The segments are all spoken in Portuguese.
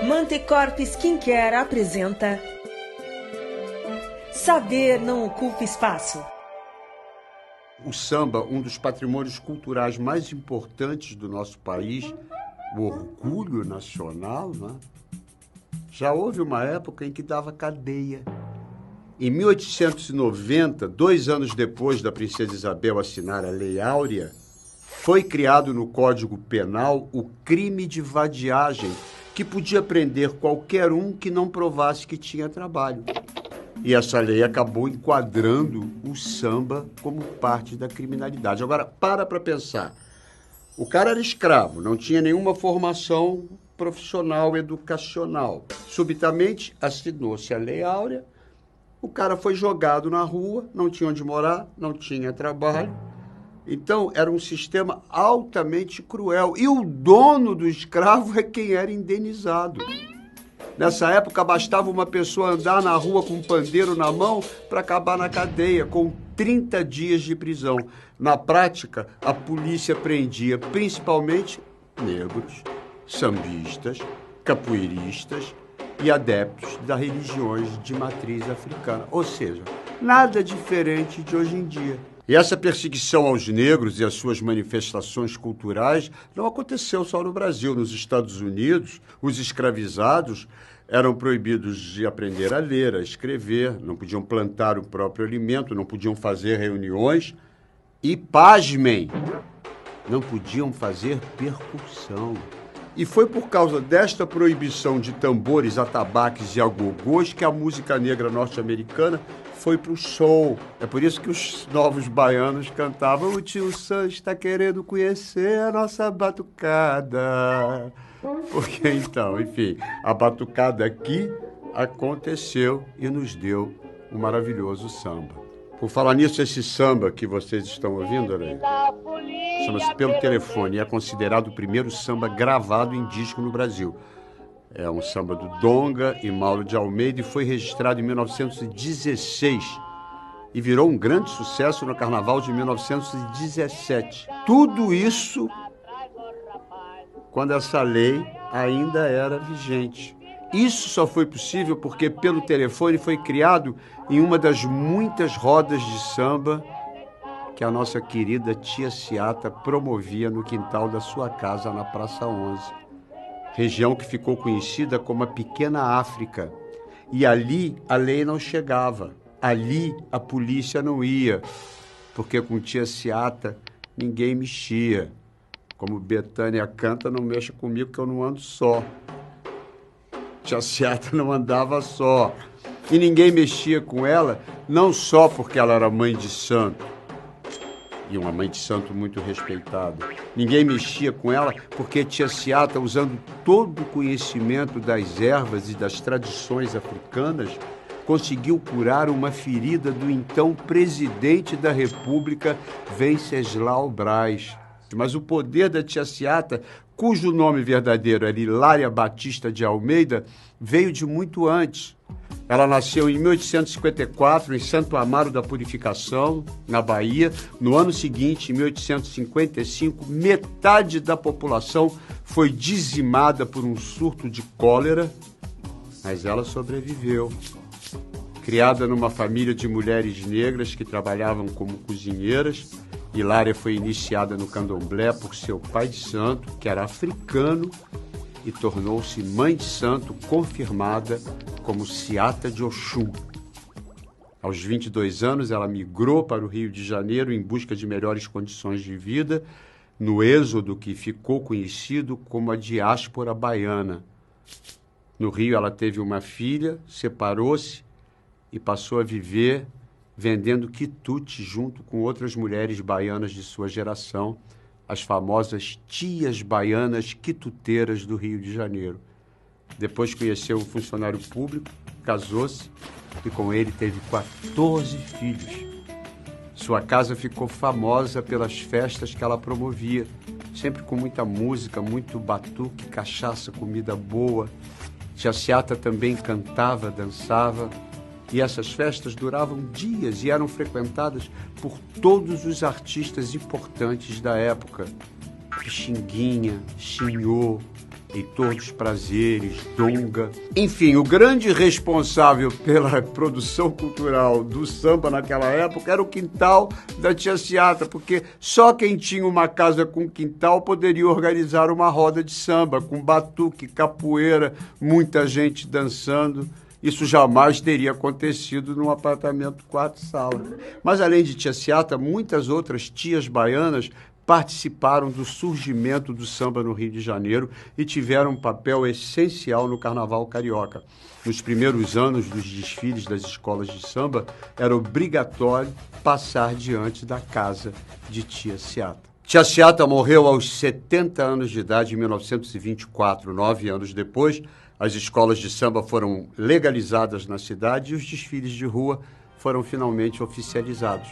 Mantecorp Skincare apresenta Saber não ocupa espaço. O samba, um dos patrimônios culturais mais importantes do nosso país, o orgulho nacional, né? Já houve uma época em que dava cadeia. Em 1890, 2 anos depois da Princesa Isabel assinar a Lei Áurea, foi criado no Código Penal o crime de vadiagem, que podia prender qualquer um que não provasse que tinha trabalho. E essa lei acabou enquadrando o samba como parte da criminalidade. Agora, para pensar. O cara era escravo, não tinha nenhuma formação profissional, educacional. Subitamente, assinou-se a Lei Áurea, o cara foi jogado na rua, não tinha onde morar, não tinha trabalho. Então, era um sistema altamente cruel. E o dono do escravo é quem era indenizado. Nessa época, bastava uma pessoa andar na rua com um pandeiro na mão para acabar na cadeia, com 30 dias de prisão. Na prática, a polícia prendia principalmente negros, sambistas, capoeiristas e adeptos das religiões de matriz africana. Ou seja, nada diferente de hoje em dia. E essa perseguição aos negros e as suas manifestações culturais não aconteceu só no Brasil. Nos Estados Unidos, os escravizados eram proibidos de aprender a ler, a escrever, não podiam plantar o próprio alimento, não podiam fazer reuniões e, pasmem, não podiam fazer percussão. E foi por causa desta proibição de tambores, atabaques e agogôs que a música negra norte-americana foi pro show. É por isso que os novos baianos cantavam: o tio Sam está querendo conhecer a nossa batucada. Porque então, enfim, a batucada aqui aconteceu e nos deu um maravilhoso samba. Por falar nisso, esse samba que vocês estão ouvindo, olha aí, chama-se Pelo Telefone e é considerado o primeiro samba gravado em disco no Brasil. É um samba do Donga e Mauro de Almeida e foi registrado em 1916 e virou um grande sucesso no Carnaval de 1917. Tudo isso quando essa lei ainda era vigente. Isso só foi possível porque Pelo Telefone foi criado em uma das muitas rodas de samba que a nossa querida tia Ciata promovia no quintal da sua casa na Praça 11. Região que ficou conhecida como a Pequena África. E ali a lei não chegava. Ali a polícia não ia, porque com tia Ciata ninguém mexia. Como Betânia canta, não mexa comigo que eu não ando só. Tia Ciata não andava só. E ninguém mexia com ela, não só porque ela era mãe de santo, e uma mãe de santo muito respeitada. Ninguém mexia com ela porque tia Ciata, usando todo o conhecimento das ervas e das tradições africanas, conseguiu curar uma ferida do então presidente da República, Venceslau Braz. Mas o poder da tia Ciata, cujo nome verdadeiro era Hilária Batista de Almeida, veio de muito antes. Ela nasceu em 1854, em Santo Amaro da Purificação, na Bahia. No ano seguinte, em 1855, metade da população foi dizimada por um surto de cólera, mas ela sobreviveu. Criada numa família de mulheres negras que trabalhavam como cozinheiras, Hilária foi iniciada no candomblé por seu pai de santo, que era africano, e tornou-se mãe de santo confirmada como Ciata de Oxum. Aos 22 anos, ela migrou para o Rio de Janeiro em busca de melhores condições de vida, no êxodo que ficou conhecido como a diáspora baiana. No Rio, ela teve uma filha, separou-se e passou a viver vendendo quitute junto com outras mulheres baianas de sua geração, as famosas tias baianas quituteiras do Rio de Janeiro. Depois conheceu um funcionário público, casou-se e com ele teve 14 filhos. Sua casa ficou famosa pelas festas que ela promovia, sempre com muita música, muito batuque, cachaça, comida boa. Tia Ciata também cantava, dançava, e essas festas duravam dias e eram frequentadas por todos os artistas importantes da época. Pixinguinha, Chinhô, Heitor dos Prazeres, Donga. Enfim, o grande responsável pela produção cultural do samba naquela época era o quintal da Tia Seata, porque só quem tinha uma casa com quintal poderia organizar uma roda de samba, com batuque, capoeira, muita gente dançando. Isso jamais teria acontecido num apartamento 4 salas. Mas, além de Tia Seata, muitas outras tias baianas participaram do surgimento do samba no Rio de Janeiro e tiveram um papel essencial no Carnaval Carioca. Nos primeiros anos dos desfiles das escolas de samba, era obrigatório passar diante da casa de Tia Seata. Tia Seata morreu aos 70 anos de idade em 1924. 9 anos depois, as escolas de samba foram legalizadas na cidade e os desfiles de rua foram finalmente oficializados.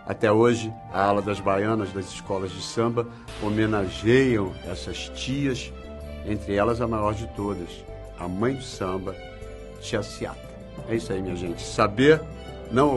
Até hoje, a ala das baianas das escolas de samba homenageiam essas tias, entre elas a maior de todas, a mãe do samba, Tia Seata. É isso aí, minha gente. Saber não